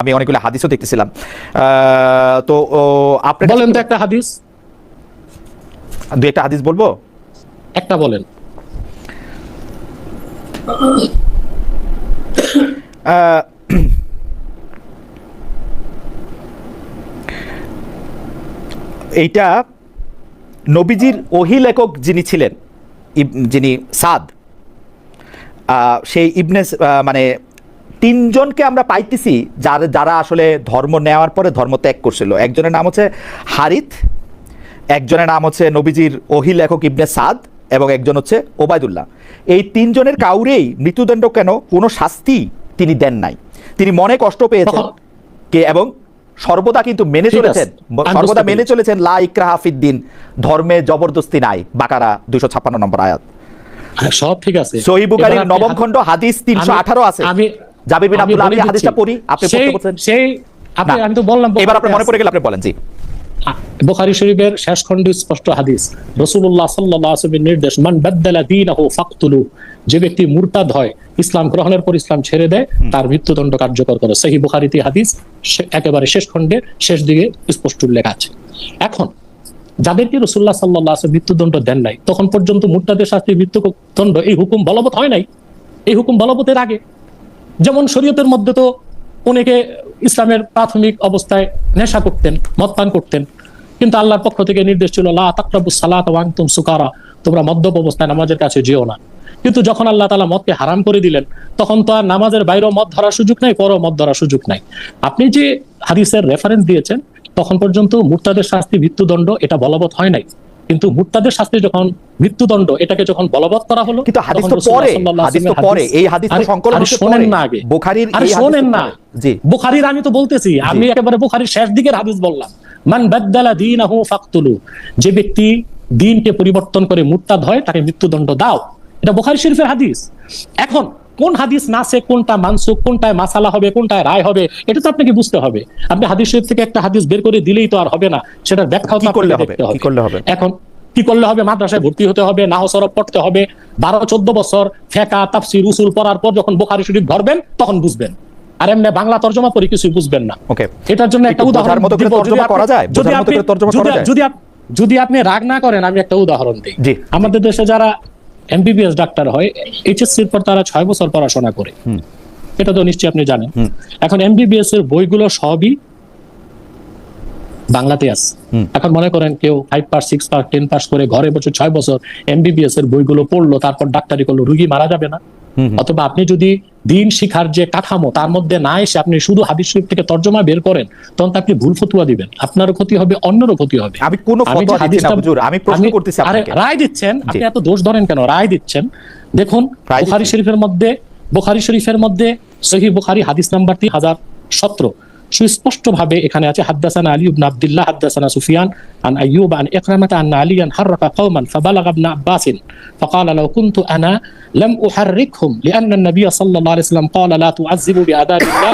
আমি অনেকগুলো হাদিসও দেখতেছিলাম। তো আপনি বলেন তো একটা হাদিস, দুই একটা হাদিস বলবো, একটা বলেন। এইটা নবীজির ওহী লেখক যিনি ছিলেন, যিনি সাদ, সেই ইবনে মানে তিনজনকে আমরা পাইতেছি যারা আসলে ধর্ম নেওয়ার পরে ধর্ম ত্যাগ করছিল। একজনের নাম হচ্ছে হারিথ, একজনের নাম হচ্ছে নবীজির ওহী লেখক ইবনে সাদ, এবং একজন হচ্ছে ওবায়দুল্লাহ। এই তিনজনের কাউরেই মৃত্যুদণ্ড কেন কোনো শাস্তি তিনি দেন নাই। তিনি মনে কষ্ট পেয়েছেন কে, এবং সর্বদা কিন্তু মেনে চলেছেন, সর্বদা মেনে চলেছেন লা ইকরাহা ফিদ্দিন, ধর্মে জবরদস্তি নাই। বাকারা 256 নম্বর আয়াত। সব ঠিক আছে। সহিহ বুখারীর নবম খণ্ড হাদিস 318 আছে। জাবির বিন আব্দুল্লাহ, আমি হাদিসটা পড়ি, আপনি পড়তে বলছেন। আমি তো বললাম, এবার আপনার মনে পড়ে গেল, আপনি বলেন। জি, বুখারী শরীফের শেষ খণ্ডে স্পষ্ট হাদিস, রাসূলুল্লাহ সাল্লাল্লাহু আলাইহি ওয়াসাল্লামের নির্দেশ, মান বাদদালা দীনাহু ফাকতুলু, যে ব্যক্তি মুরতাদ হয়, ইসলাম গ্রহণের পর ইসলাম ছেড়ে দেয়, তার মৃত্যুদণ্ড কার্যকর করে। সহিহ বুখারীতে হাদিস একেবারে শেষ খণ্ডের শেষ দিকে স্পষ্ট উল্লেখ আছে। এখন যাদেরকে রাসূলুল্লাহ সাল্লাল্লাহু আলাইহি ওয়াসাল্লাম মৃত্যুদণ্ড দেন নাই, তখন পর্যন্ত মুরতাদের শাস্তি মৃত্যুদণ্ড এই হুকুম বলবৎ হয় নাই। এই হুকুম বলবতের আগে যেমন শরীয়তের মধ্যে তো অনেকে ইসলামের প্রাথমিক অবস্থায় নেশা করতেন, মদ পান করতেন, কিন্তু আল্লাহর পক্ষ থেকে নির্দেশ ছিল লা তাকরাবুস সালাত ওয়া আনতুম সুকারা, তোমরা মদ্যপ অবস্থায় নামাজের কাছে যেও না। কিন্তু যখন আল্লাহ তাআলা মদকে হারাম করে দিলেন, তখন তো আর নামাজের বাইরেও মদ ধরার সুযোগ নাই, পরও মদ ধরার সুযোগ নাই। আপনি যে হাদিসের রেফারেন্স দিয়েছেন, তখন পর্যন্ত মুরতাদের শাস্তি মৃত্যুদণ্ড এটা বলবৎ হয় নাই। কিন্তু মুরতাদের শাস্তি যখন মৃত্যুদণ্ড এটাকে যখন বলবৎ করা হলো, কিন্তু হাদিস তো পরে, হাদিস তো পরে, এই হাদিস তো সংকলন হচ্ছে পরে। শুনেন না আগে বুখারীর এই হাদিস শুনেন না। জি, বুখারীর আমি তো বলতেছি, আমি একেবারে বুখারীর শেষ দিকের হাদিস বললাম। মান বাদদালা দীনাহু ফাকতুলু, যে ব্যক্তি দ্বীনকে পরিবর্তন করে মুরতাদ হয়, তাকে মৃত্যুদণ্ড দাও। এটা বুখারী শরীফের হাদিস। এখন কোন হাদিস নাসে, কোনটা মানসুখ, কোনটায় মাসালা হবে, কোনটায় রায় হবে, এটা তো আপনাকে বুঝতে হবে। আপনি হাদিস শরীফ থেকে একটা হাদিস বের করে দিলেই তো আর হবে না, সেটার ব্যাখ্যাও তো আপনাকে দেখতে হবে। কি করলে হবে? এখন কি করলে হবে? মাদ্রাসায় ভর্তি হতে হবে, নাহও সরফ পড়তে হবে, 12-14 বছর ফিকহ, তাফসীর, উসুল পড়ার পর যখন বুখারী শরীফ ধরবেন তখন বুঝবেন। আর এমনি বাংলা তরজমা পড়ে কিছু বুঝবেন না। ওকে, এটার জন্য একটা উদাহরণ মতো করে তরজমা করা যায়, যদি আপনি রাগ না করেন, আমি একটা উদাহরণ দিই। আমাদের দেশে যারা এমবিবিএস ডাক্তার হয়, এইচএসসির পর তারা 6 বছর পড়াশোনা করে, এটা তো নিশ্চয়ই আপনি জানেন। এখন এমবিবিএস এর বইগুলো সবই বাংলাতে আছে। এখন মনে করেন কেউ 5 পাস, 6 পাস, 10 পাস করে ঘরে বসে 6 বছর এমবিবিএস এর বইগুলো পড়লো, তারপর ডাক্তারি করলো, রোগী মারা যাবে না? অথবা আপনি যদি দিন শিখার যে কাঠামো তার মধ্যে না এসে আপনি শুধু হাদিস শরীফ থেকে তরজমা বের করেন, তখন আপনি ভুল ফতোয়া দিবেন, আপনারও ক্ষতি হবে, অন্যেরও ক্ষতি হবে। আমি কোনো ফতোয়া দিচ্ছি না হুজুর, আমি প্রশ্ন করতেছি আপনাকে। রায় দিচ্ছেন, আপনি এত দোষ ধরেন কেন? রায় দিচ্ছেন। দেখুন বুখারী শরীফের মধ্যে সহিহ বুখারী হাদিস নাম্বার 3017 সুস্পষ্ট ভাবে এখানে আছে, হাদাসানা আলী ইবনে আব্দুল্লাহ হাদাসানা সুফিয়ান আন আইয়ুব আন ইকরামাহ আন আলিয়ান হাররাকা কওমান ফাবালাগা ইবনে আব্বাস ফাকালা লাউ কুনতু আনা লাম উহাররিকহুম লিআন্না an-নাবিয় সাল্লাল্লাহু আলাইহি ওয়াসাল্লাম ক্বালা লা তুআযযিবু বিআদাবিল্লাহ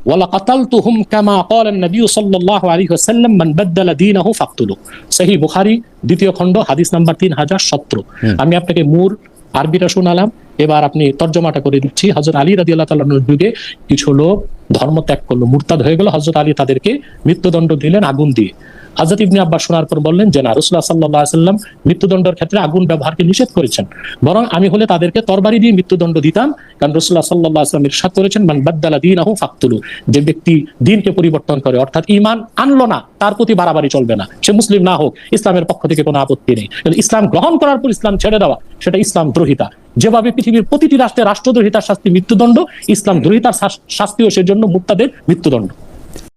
ওয়া লাকাতালতুহুম কামা ক্বালা an-নাবিয় সাল্লাল্লাহু আলাইহি ওয়াসাল্লাম মান বাদদালা দীনাহু ফাকতুলু। সহিহ বুখারী দ্বিতীয় খণ্ড হাদিস নাম্বার 3017। আমি আপনাকে মূল আরবিটা শোনালাম, এবার আপনি তর্জমাটা করে দিচ্ছি। হযরত আলী রাদিয়াল্লাহু তাআলার যুগে কিছু লোক ধর্ম ত্যাগ করলো, মুরতাদ হয়ে গেল। হযরত আলী তাদেরকে মৃত্যুদণ্ড দিলেন আগুন দিয়ে। হযরত ইবনে আব্বাস শোনার পর বললেন যে না, রাসূলুল্লাহ সাল্লাল্লাহু আলাইহি ওয়াসাল্লাম মৃত্যুদণ্ডের ক্ষেত্রে আগুন ব্যবহারকে নিষেধ করেছেন, বরং আমি হলে তাদেরকে তরবারি দিয়ে মৃত্যুদণ্ড দিতাম, কারণ রাসূলুল্লাহ সাল্লাল্লাহু আলাইহি ওয়াসাল্লাম ইরশাদ করেছেন মান বাদদালা দীনাহু ফাকতুলু, যে ব্যক্তি দ্বীনকে পরিবর্তন করে, অর্থাৎ ঈমান আনলো না, তার প্রতি বাড়াবাড়ি চলবে না। সে মুসলিম না হোক, ইসলামের পক্ষ থেকে কোনো আপত্তি নেই, কিন্তু ইসলাম গ্রহণ করার পর ইসলাম ছেড়ে দেওয়া, সেটা ইসলাম দ্রোহিতা। যেভাবে পৃথিবীর প্রতিটি রাষ্ট্রে রাষ্ট্রদ্রোহিতার শাস্তি মৃত্যুদণ্ড, ইসলাম দ্রোহিতার শাস্তিও সেজন্য মুরতাদের মৃত্যুদণ্ড।